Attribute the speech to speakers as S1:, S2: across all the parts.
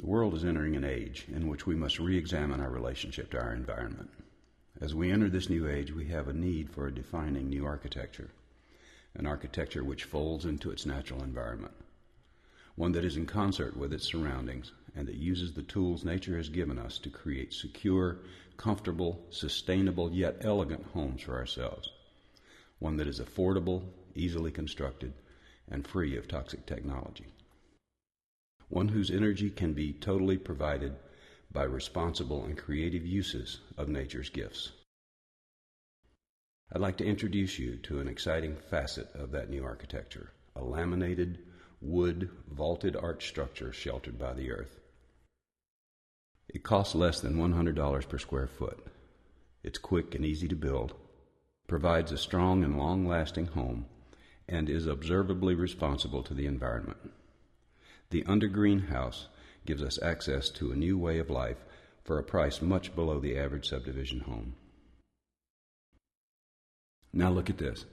S1: The world is entering an age in which we must re-examine our relationship to our environment. As we enter this new age, we have a need for a defining new architecture, an architecture which folds into its natural environment, one that is in concert with its surroundings and that uses the tools nature has given us to create secure, comfortable, sustainable, yet elegant homes for ourselves, one that is affordable, easily constructed, and free of toxic technology, one whose energy can be totally provided by responsible and creative uses of nature's gifts. I'd like to introduce you to an exciting facet of that new architecture, a laminated, wood, vaulted arch structure sheltered by the earth. It costs less than $100 per square foot. It's quick and easy to build, provides a strong and long-lasting home, and is observably responsible to the environment. The undergreen house gives us access to a new way of life for a price much below the average subdivision home. Now look at this.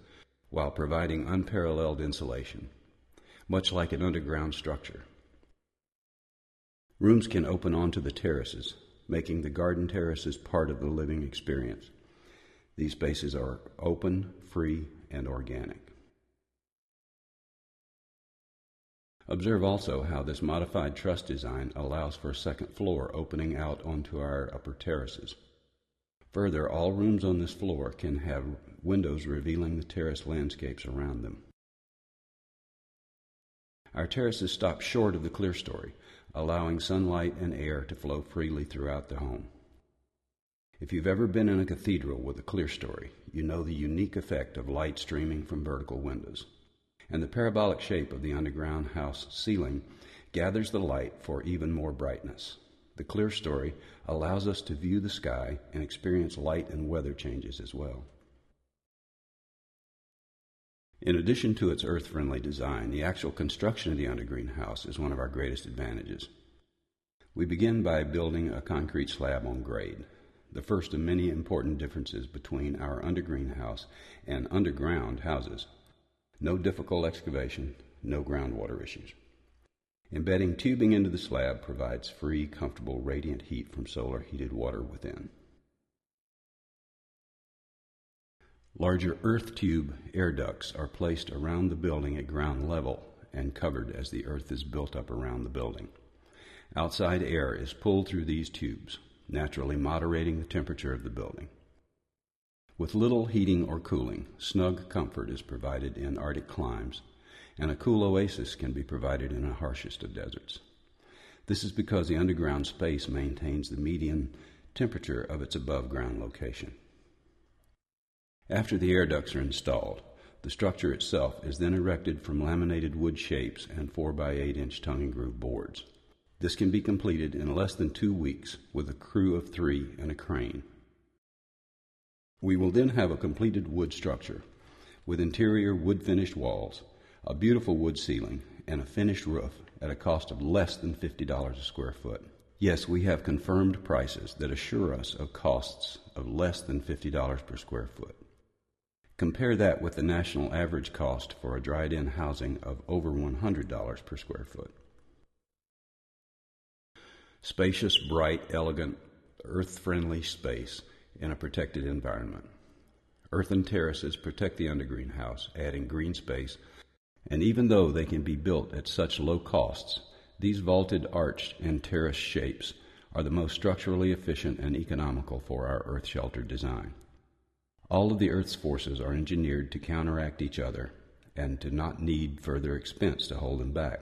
S1: While providing unparalleled insulation, much like an underground structure, rooms can open onto the terraces, making the garden terraces part of the living experience. These spaces are open, free, and organic. Observe also how this modified truss design allows for a second floor opening out onto our upper terraces. Further, all rooms on this floor can have windows revealing the terrace landscapes around them. Our terraces stop short of the clerestory, allowing sunlight and air to flow freely throughout the home. If you've ever been in a cathedral with a clerestory, you know the unique effect of light streaming from vertical windows. And the parabolic shape of the underground house ceiling gathers the light for even more brightness. The clerestory allows us to view the sky and experience light and weather changes as well. In addition to its earth-friendly design, the actual construction of the undergreen house is one of our greatest advantages. We begin by building a concrete slab on grade, the first of many important differences between our undergreen house and underground houses. No difficult excavation, no groundwater issues. Embedding tubing into the slab provides free, comfortable, radiant heat from solar-heated water within. Larger earth tube air ducts are placed around the building at ground level and covered as the earth is built up around the building. Outside air is pulled through these tubes, naturally moderating the temperature of the building. With little heating or cooling, snug comfort is provided in Arctic climes, and a cool oasis can be provided in the harshest of deserts. This is because the underground space maintains the median temperature of its above-ground location. After the air ducts are installed, the structure itself is then erected from laminated wood shapes and 4x8-inch tongue-and-groove boards. This can be completed in less than 2 weeks with a crew of 3 and a crane. We will then have a completed wood structure with interior wood-finished walls, a beautiful wood ceiling, and a finished roof at a cost of less than $50 a square foot. Yes, we have confirmed prices that assure us of costs of less than $50 per square foot. Compare that with the national average cost for a dried-in housing of over $100 per square foot. Spacious, bright, elegant, earth-friendly space in a protected environment. Earthen terraces protect the undergreen house, adding green space, and even though they can be built at such low costs, these vaulted arched and terrace shapes are the most structurally efficient and economical for our earth-sheltered design. All of the Earth's forces are engineered to counteract each other and to not need further expense to hold them back.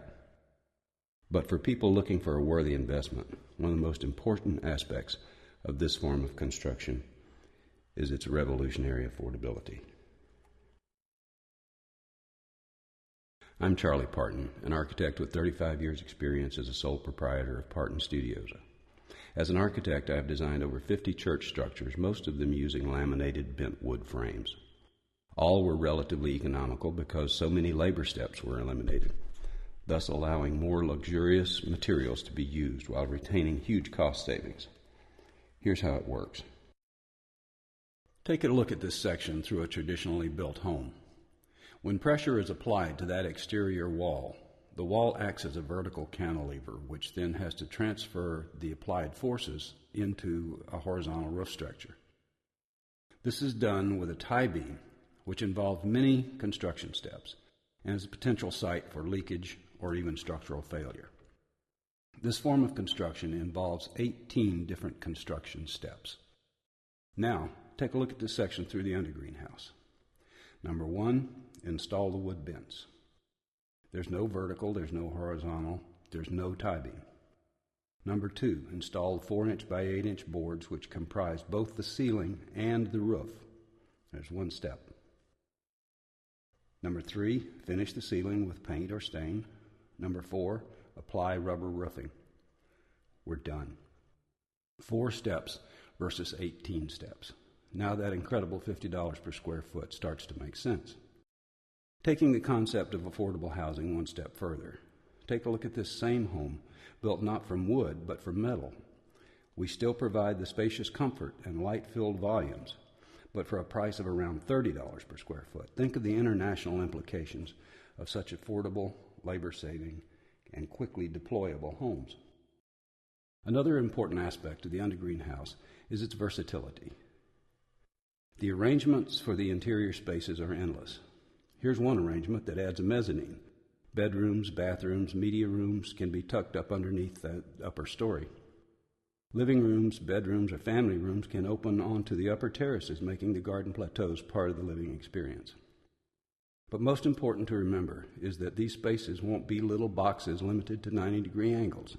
S1: But for people looking for a worthy investment, one of the most important aspects of this form of construction is its revolutionary affordability. I'm Charlie Parton, an architect with 35 years' experience as a sole proprietor of Parton Studios. As an architect, I have designed over 50 church structures, most of them using laminated bent wood frames. All were relatively economical because so many labor steps were eliminated, thus allowing more luxurious materials to be used while retaining huge cost savings. Here's how it works. Take a look at this section through a traditionally built home. When pressure is applied to that exterior wall, The wall acts as a vertical cantilever, which then has to transfer the applied forces into a horizontal roof structure. This is done with a tie beam, which involves many construction steps and is a potential site for leakage or even structural failure. This form of construction involves 18 different construction steps. Now, take a look at this section through the undergreenhouse. Number 1, install the wood bins. There's no vertical, there's no horizontal, there's no tie beam. Number 2, install 4-inch by 8-inch boards which comprise both the ceiling and the roof. There's one step. Number 3, finish the ceiling with paint or stain. Number 4, apply rubber roofing. We're done. 4 steps versus 18 steps. Now that incredible $50 per square foot starts to make sense. Taking the concept of affordable housing one step further, take a look at this same home built not from wood but from metal. We still provide the spacious comfort and light-filled volumes, but for a price of around $30 per square foot. Think of the international implications of such affordable, labor-saving, and quickly deployable homes. Another important aspect of the undergreenhouse is its versatility. The arrangements for the interior spaces are endless. Here's one arrangement that adds a mezzanine. Bedrooms, bathrooms, media rooms can be tucked up underneath the upper story. Living rooms, bedrooms, or family rooms can open onto the upper terraces, making the garden plateaus part of the living experience. But most important to remember is that these spaces won't be little boxes limited to 90-degree angles,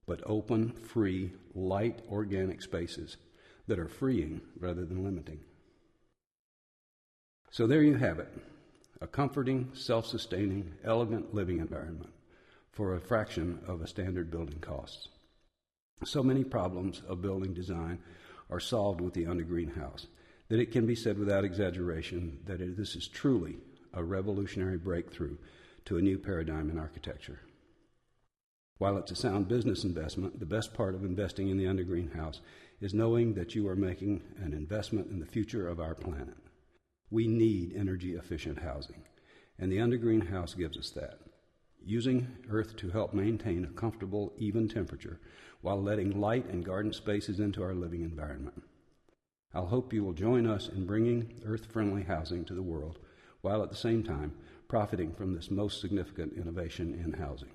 S1: but open, free, light, organic spaces that are freeing rather than limiting. So there you have it, a comforting, self-sustaining, elegant living environment for a fraction of a standard building costs. So many problems of building design are solved with the undergreenhouse that it can be said without exaggeration that this is truly a revolutionary breakthrough to a new paradigm in architecture. While it's a sound business investment, the best part of investing in the undergreenhouse is knowing that you are making an investment in the future of our planet. We need energy-efficient housing, and the undergreenhouse gives us that, using earth to help maintain a comfortable, even temperature while letting light and garden spaces into our living environment. I'll hope you will join us in bringing earth-friendly housing to the world, while at the same time profiting from this most significant innovation in housing.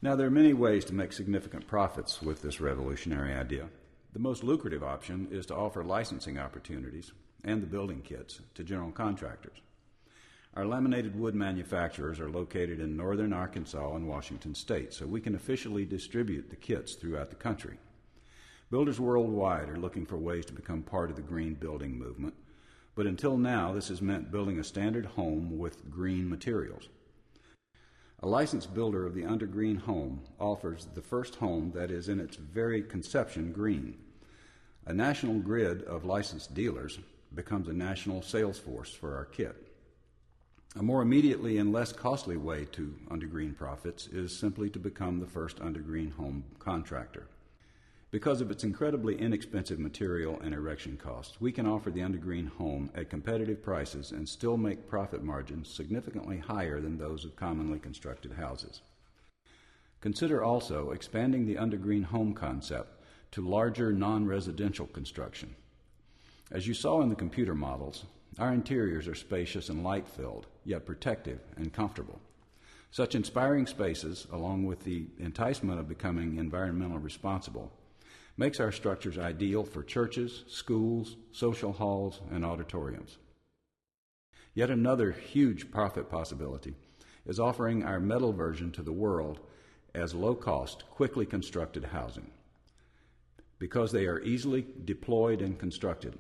S1: Now, there are many ways to make significant profits with this revolutionary idea. The most lucrative option is to offer licensing opportunities and the building kits to general contractors. Our laminated wood manufacturers are located in northern Arkansas and Washington State, so we can officially distribute the kits throughout the country. Builders worldwide are looking for ways to become part of the green building movement, but until now this has meant building a standard home with green materials. A licensed builder of the undergreen home offers the first home that is in its very conception green. A national grid of licensed dealers becomes a national sales force for our kit. A more immediately and less costly way to undergreen profits is simply to become the first undergreen home contractor. Because of its incredibly inexpensive material and erection costs, we can offer the undergreen home at competitive prices and still make profit margins significantly higher than those of commonly constructed houses. Consider also expanding the undergreen home concept to larger non-residential construction. As you saw in the computer models, our interiors are spacious and light-filled, yet protective and comfortable. Such inspiring spaces, along with the enticement of becoming environmentally responsible, makes our structures ideal for churches, schools, social halls, and auditoriums. Yet another huge profit possibility is offering our metal version to the world as low-cost, quickly constructed housing. Because they are easily deployed and constructed,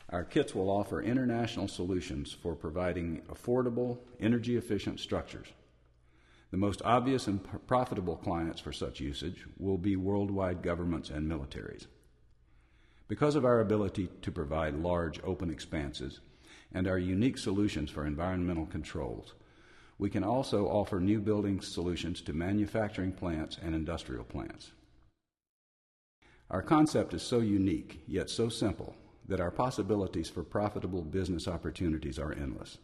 S1: our kits will offer international solutions for providing affordable, energy-efficient structures. The most obvious and profitable clients for such usage will be worldwide governments and militaries. Because of our ability to provide large open expanses and our unique solutions for environmental controls, we can also offer new building solutions to manufacturing plants and industrial plants. Our concept is so unique, yet so simple, that our possibilities for profitable business opportunities are endless.